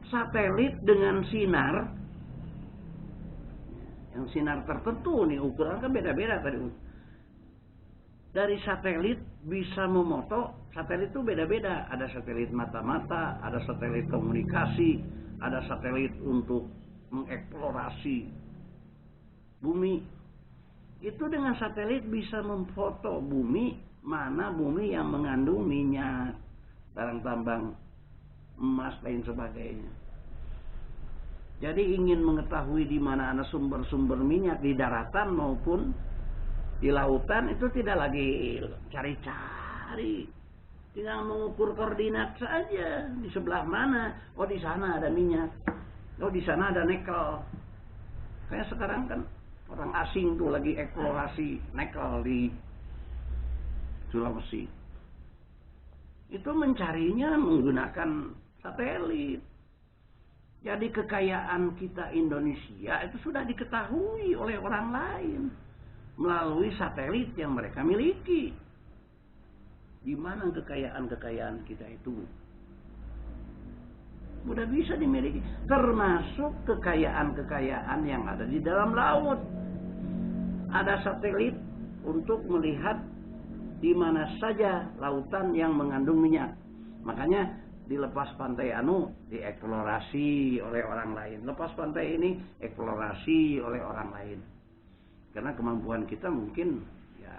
satelit dengan sinar. Yang sinar tertentu nih, ukuran kan beda-beda tadi. Dari satelit bisa memoto, satelit itu beda-beda. Ada satelit mata-mata, ada satelit komunikasi, ada satelit untuk mengeksplorasi bumi. Itu dengan satelit bisa memfoto bumi, mana bumi yang mengandung minyak, barang tambang, emas, lain sebagainya. Jadi ingin mengetahui di mana ada sumber-sumber minyak di daratan maupun di lautan, itu tidak lagi cari-cari, tinggal mengukur koordinat saja. Di sebelah mana? Oh di sana ada minyak. Oh di sana ada nikel. Kayak sekarang kan orang asing tuh lagi eksplorasi nikel di Sulawesi. Itu mencarinya menggunakan satelit. Jadi kekayaan kita Indonesia itu sudah diketahui oleh orang lain melalui satelit yang mereka miliki. Di mana kekayaan kita itu mudah bisa dimiliki, termasuk kekayaan yang ada di dalam laut. Ada satelit untuk melihat di mana saja lautan yang mengandung minyak. Makanya dilepas pantai dieksplorasi oleh orang lain. Lepas pantai ini eksplorasi oleh orang lain. Karena kemampuan kita mungkin ya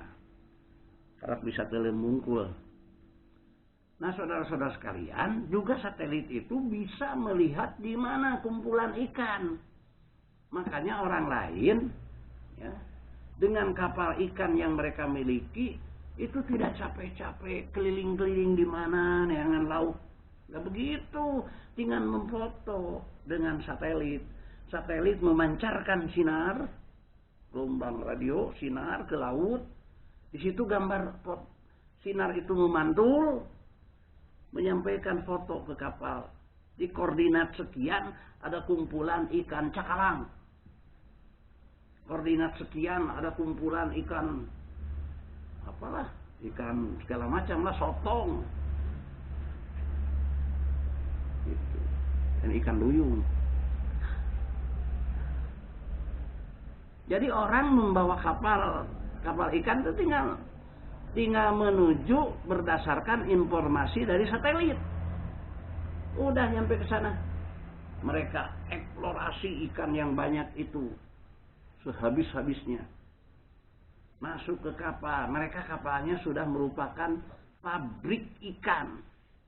harap bisa telemungkul. Nah, saudara-saudara sekalian, juga satelit itu bisa melihat di mana kumpulan ikan. Makanya orang lain ya, dengan kapal ikan yang mereka miliki itu tidak capek-capek keliling-keliling di mana neangan laut. Nggak begitu, tinggal memfoto dengan satelit. Satelit memancarkan sinar, gelombang radio, sinar ke laut. Di situ gambar sinar itu memantul, menyampaikan foto ke kapal. Di koordinat sekian ada kumpulan ikan cakalang. Koordinat sekian ada kumpulan ikan apalah, ikan segala macam lah, sotong. Gitu. Dan ikan duyung. Jadi orang membawa kapal ikan itu tinggal menuju berdasarkan informasi dari satelit. Udah nyampe ke sana. Mereka eksplorasi ikan yang banyak itu sehabis-habisnya. Masuk ke kapal. Mereka kapalnya sudah merupakan pabrik ikan.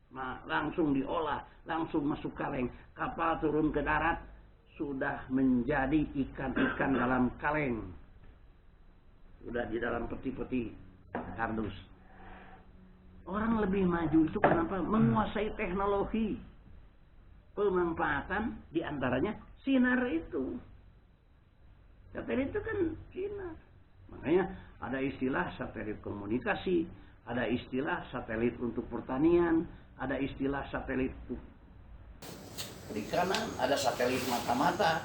Nah, langsung diolah, langsung masuk kaleng. Kapal turun ke darat, sudah menjadi ikan-ikan dalam kaleng. Sudah di dalam peti-peti kardus. Orang lebih maju itu kenapa? Menguasai teknologi. Pemanfaatan diantaranya sinar itu. Satelit itu kan sinar. Makanya ada istilah satelit komunikasi, ada istilah satelit untuk pertanian, ada istilah satelit perikanan, ada satelit mata-mata.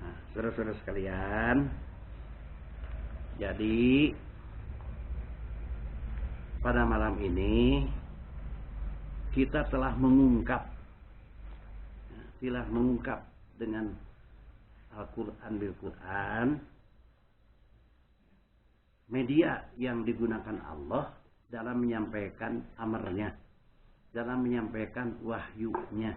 Nah, saudara-saudara sekalian, jadi pada malam ini kita telah mengungkap dengan Al-Quran bil Quran, media yang digunakan Allah dalam menyampaikan amarnya, dalam menyampaikan wahyunya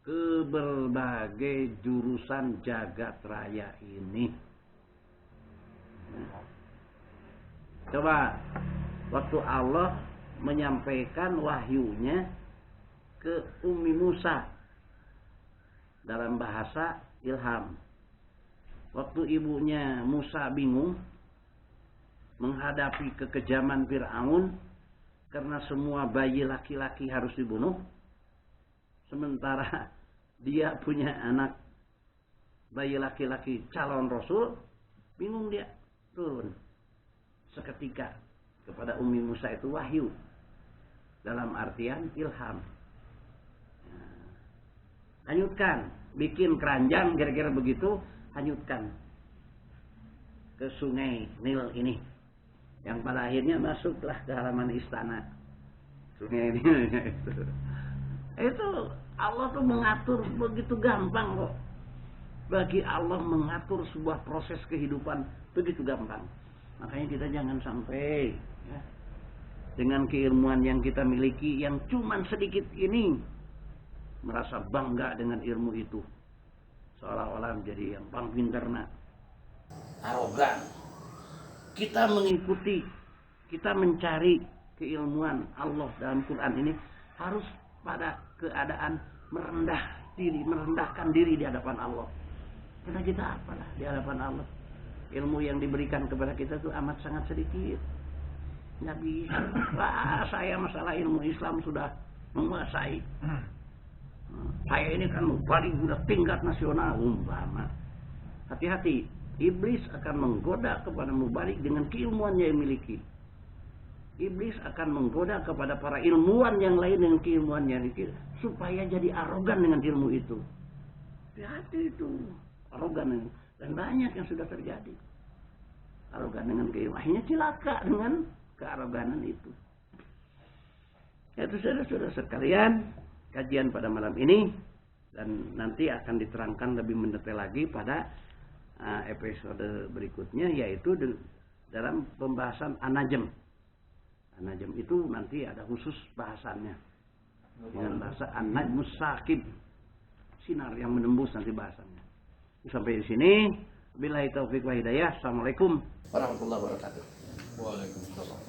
ke berbagai jurusan jagat raya ini. Coba waktu Allah menyampaikan wahyunya ke Ummi Musa dalam bahasa ilham. Waktu ibunya Musa bingung menghadapi kekejaman Fir'aun karena semua bayi laki-laki harus dibunuh, sementara dia punya anak bayi laki-laki calon rasul, bingung dia. Turun seketika kepada Ummi Musa itu wahyu dalam artian ilham. Hanyutkan, bikin keranjang kira-kira begitu, hanyutkan ke sungai Nil ini, yang pada akhirnya masuklah ke halaman istana. Sungai ini itu Allah tuh mengatur begitu gampang kok. Bagi Allah mengatur sebuah proses kehidupan begitu gampang. Makanya kita jangan sampai ya, dengan keilmuan yang kita miliki yang cuman sedikit ini merasa bangga dengan ilmu itu, seolah-olah menjadi yang paling pintar, arogan. Kita mengikuti, kita mencari keilmuan Allah dalam Quran ini harus pada keadaan merendahkan diri di hadapan Allah. Karena kita apalah di hadapan Allah. Ilmu yang diberikan kepada kita itu amat sangat sedikit. Nggak bisa. Saya masalah ilmu Islam sudah menguasai. Saya ini kan paling udah tingkat nasional umpama. Hati-hati, iblis akan menggoda kepada mubalik dengan keilmuan yang miliki. Iblis akan menggoda kepada para ilmuwan yang lain dengan keilmuan yang miliki supaya jadi arogan dengan ilmu itu. Hati-hati itu, arogan, dan banyak yang sudah terjadi. Arogan dengan keilmuan, akhirnya celaka dengan kearoganan itu. Itu saudara-saudara sekalian, kajian pada malam ini, dan nanti akan diterangkan lebih mendetail lagi pada episode berikutnya, yaitu dalam pembahasan An-Najm. An-Najm itu nanti ada khusus bahasannya dengan bahasa An-Najmus Saqib, sinar yang menembus nanti bahasannya. Sampai di sini, billahi taufiq wa hidayah. Assalamualaikum warahmatullahi wabarakatuh. Waalaikumsalam.